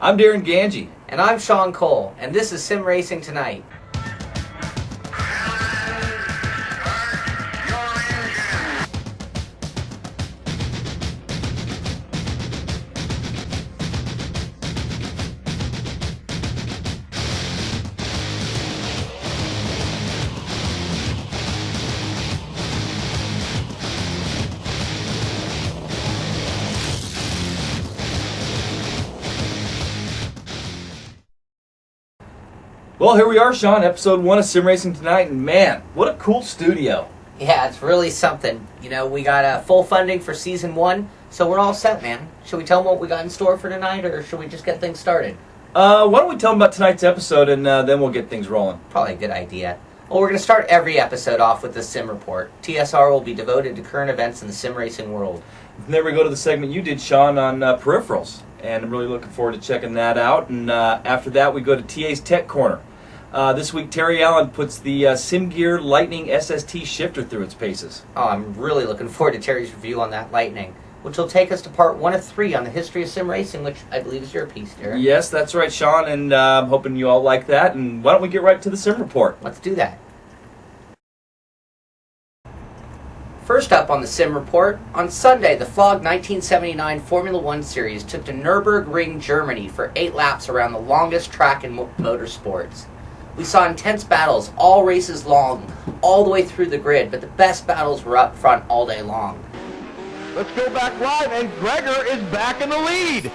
I'm Darren Ganji. And I'm Sean Cole, and this is Sim Racing Tonight. Well, here we are, Sean, episode 1 of Sim Racing Tonight, and man, what a cool studio. Yeah, it's really something. You know, we got full funding for season 1, so we're all set, man. Should we tell them what we got in store for tonight, or should we just get things started? Why don't we tell them about tonight's episode, and then we'll get things rolling. Probably a good idea. Well, we're going to start every episode off with the Sim Report. TSR will be devoted to current events in the sim racing world. And then we go to the segment you did, Sean, on peripherals, and I'm really looking forward to checking that out. And after that, we go to TA's Tech Corner. This week, Terry Allen puts the SimGear Lightning SST shifter through its paces. Oh, I'm really looking forward to Terry's review on that Lightning, which will take us to part 1 of 3 on the history of sim racing, which I believe is your piece, Darren. Yes, that's right, Sean, and I'm hoping you all like that. And why don't we get right to the Sim Report? Let's do that. First up on the Sim Report, on Sunday, the Fogg 1979 Formula One Series took to Nürburgring, Germany for 8 laps around the longest track in motorsports. We saw intense battles, all races long, all the way through the grid, but the best battles were up front all day long. Let's go back live, and Gregor is back in the lead.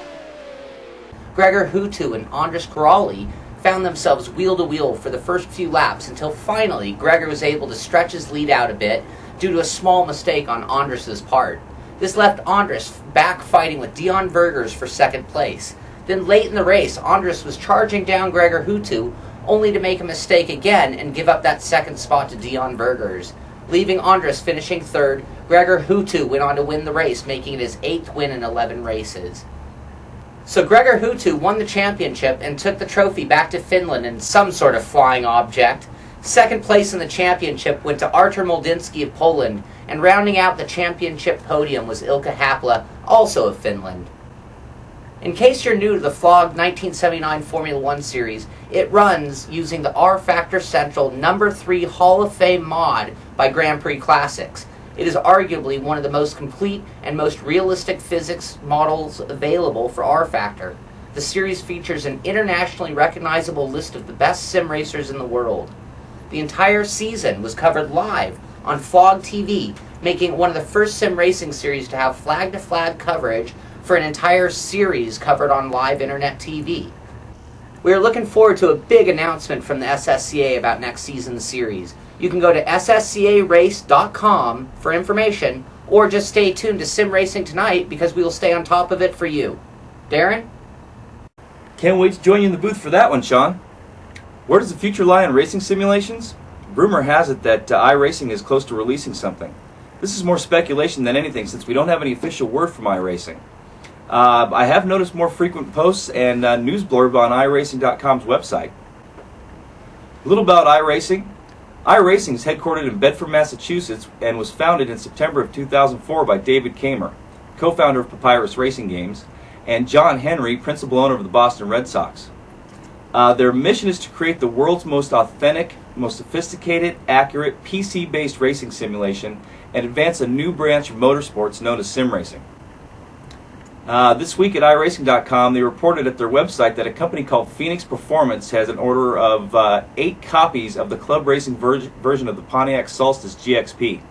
Gregor Hutu and Andres Corrali found themselves wheel-to-wheel for the first few laps until finally Gregor was able to stretch his lead out a bit due to a small mistake on Andres' part. This left Andres back fighting with Dion Vergers for second place. Then late in the race, Andres was charging down Gregor Hutu, only to make a mistake again and give up that second spot to Dion Vergers. Leaving Andres finishing third, Gregor Hutu went on to win the race, making it his 8th win in 11 races. So Gregor Hutu won the championship and took the trophy back to Finland in some sort of flying object. Second place in the championship went to Artur Moldinsky of Poland, and rounding out the championship podium was Ilkka Happila, also of Finland. In case you're new to the Fogg 1979 Formula One Series, it runs using the R-Factor Central No. 3 Hall of Fame mod by Grand Prix Classics. It is arguably one of the most complete and most realistic physics models available for R-Factor. The series features an internationally recognizable list of the best sim racers in the world. The entire season was covered live on Fogg TV, making it one of the first sim racing series to have flag-to-flag coverage for an entire series covered on live internet TV. We are looking forward to a big announcement from the SSCA about next season's series. You can go to sscarace.com for information, or just stay tuned to Sim Racing Tonight because we will stay on top of it for you. Darren? Can't wait to join you in the booth for that one, Sean. Where does the future lie in racing simulations? Rumor has it that iRacing is close to releasing something. This is more speculation than anything since we don't have any official word from iRacing. I have noticed more frequent posts and news blurb on iRacing.com's website. A little about iRacing. iRacing is headquartered in Bedford, Massachusetts, and was founded in September of 2004 by David Kamer, co-founder of Papyrus Racing Games, and John Henry, principal owner of the Boston Red Sox. Their mission is to create the world's most authentic, most sophisticated, accurate, PC-based racing simulation and advance a new branch of motorsports known as sim racing. This week at iRacing.com, they reported at their website that a company called Phoenix Performance has an order of 8 copies of the club racing version of the Pontiac Solstice GXP.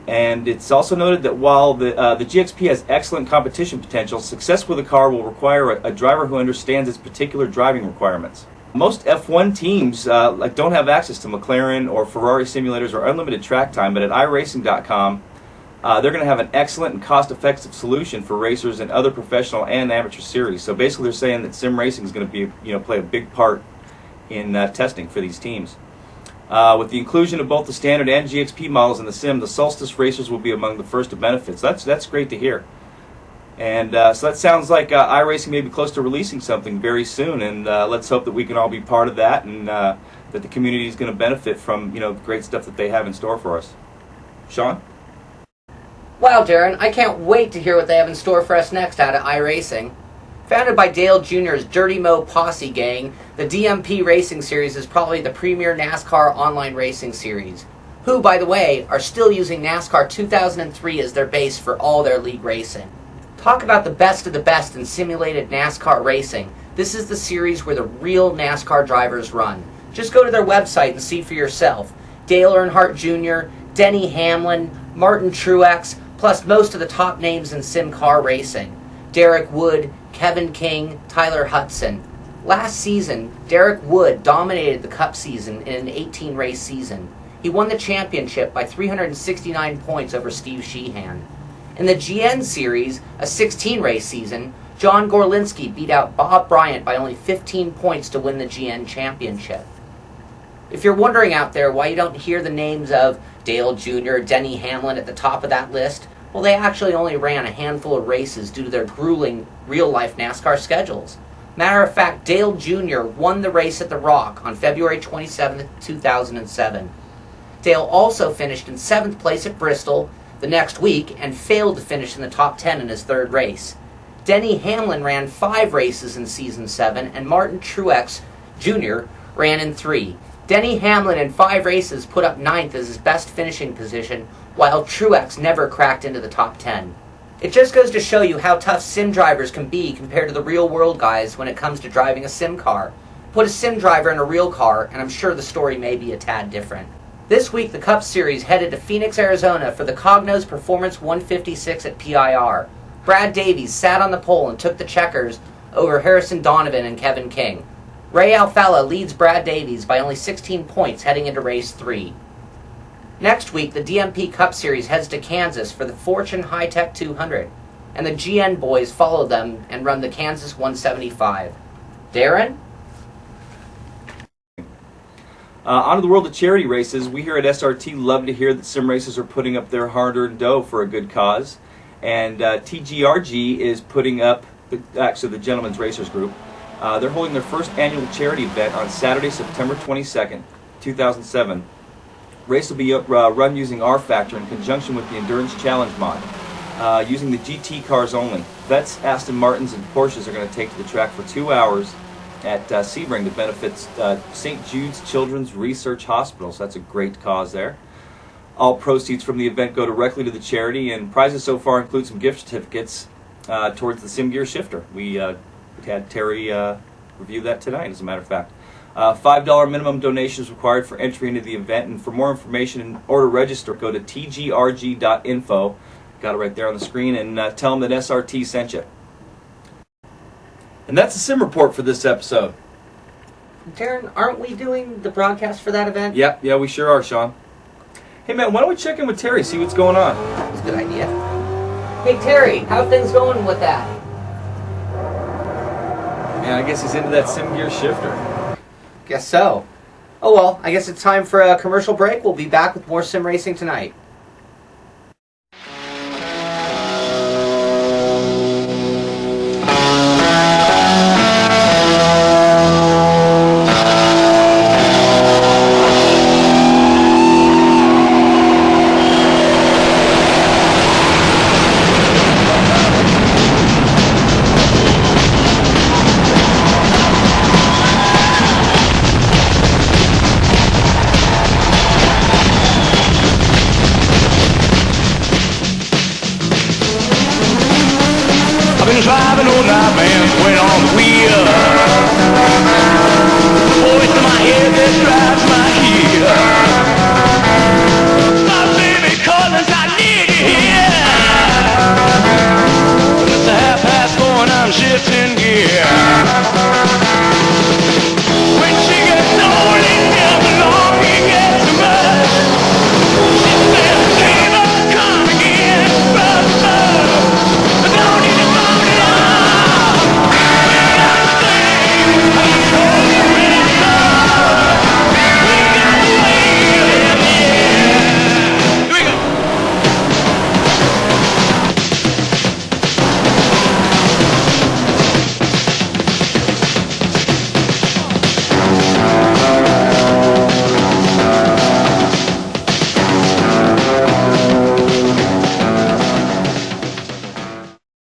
And it's also noted that while the GXP has excellent competition potential, success with the car will require a driver who understands its particular driving requirements. Most F1 teams don't have access to McLaren or Ferrari simulators or unlimited track time, but at iRacing.com, they're going to have an excellent and cost-effective solution for racers in other professional and amateur series. So basically, they're saying that sim racing is going to be, play a big part in testing for these teams. With the inclusion of both the standard and GXP models in the sim, the Solstice racers will be among the first to benefit. So that's great to hear. And so that sounds like iRacing may be close to releasing something very soon, and let's hope that we can all be part of that, and that the community is going to benefit from the great stuff that they have in store for us. Sean? Wow, Darren, I can't wait to hear what they have in store for us next out at iRacing. Founded by Dale Jr.'s Dirty Mo Posse gang, the DMP Racing Series is probably the premier NASCAR online racing series, who, by the way, are still using NASCAR 2003 as their base for all their league racing. Talk about the best of the best in simulated NASCAR racing. This is the series where the real NASCAR drivers run. Just go to their website and see for yourself. Dale Earnhardt Jr., Denny Hamlin, Martin Truex, plus most of the top names in sim car racing. Derek Wood, Kevin King, Tyler Hudson. Last season, Derek Wood dominated the Cup season in an 18-race season. He won the championship by 369 points over Steve Sheehan. In the GN Series, a 16-race season, John Gorlinski beat out Bob Bryant by only 15 points to win the GN championship. If you're wondering out there why you don't hear the names of Dale Jr., Denny Hamlin at the top of that list, well, they actually only ran a handful of races due to their grueling real-life NASCAR schedules. Matter of fact, Dale Jr. won the race at The Rock on February 27, 2007. Dale also finished in 7th place at Bristol the next week and failed to finish in the top 10 in his 3rd race. Denny Hamlin ran 5 races in Season 7, and Martin Truex Jr. ran in 3. Denny Hamlin in 5 races put up 9th as his best finishing position, while Truex never cracked into the top 10. It just goes to show you how tough sim drivers can be compared to the real-world guys when it comes to driving a sim car. Put a sim driver in a real car, and I'm sure the story may be a tad different. This week, the Cup Series headed to Phoenix, Arizona for the Cognos Performance 156 at PIR. Brad Davies sat on the pole and took the checkers over Harrison Donovan and Kevin King. Ray Alfalla leads Brad Davies by only 16 points heading into race 3. Next week, the DMP Cup Series heads to Kansas for the Fortune High-Tech 200, and the GN boys follow them and run the Kansas 175. Darren? On to the world of charity races. We here at SRT love to hear that sim racers are putting up their hard-earned dough for a good cause. And TGRG is putting up, actually the Gentlemen's Racers Group, they're holding their first annual charity event on Saturday, September 22nd, 2007. Race will be run using R-Factor in conjunction with the Endurance Challenge mod, using the GT cars only. Vets, Aston Martins, and Porsches are going to take to the track for 2 hours at Sebring to benefit St. Jude's Children's Research Hospital. So that's a great cause there. All proceeds from the event go directly to the charity, and prizes so far include some gift certificates towards the Sim Gear shifter. We had Terry review that tonight, as a matter of fact. $5 minimum donation is required for entry into the event, and for more information or to register, go to tgrg.info. Got it right there on the screen, and tell them that SRT sent you. And that's the Sim Report for this episode. Darren, aren't we doing the broadcast for that event? Yep, yeah, we sure are, Sean. Hey, man, why don't we check in with Terry, see what's going on? That's a good idea. Hey, Terry, how are things going with that? Man, I guess he's into that Sim Gear shifter. Guess so. Oh well, I guess it's time for a commercial break. We'll be back with more sim racing tonight. Driving all night, man, went on the wheel.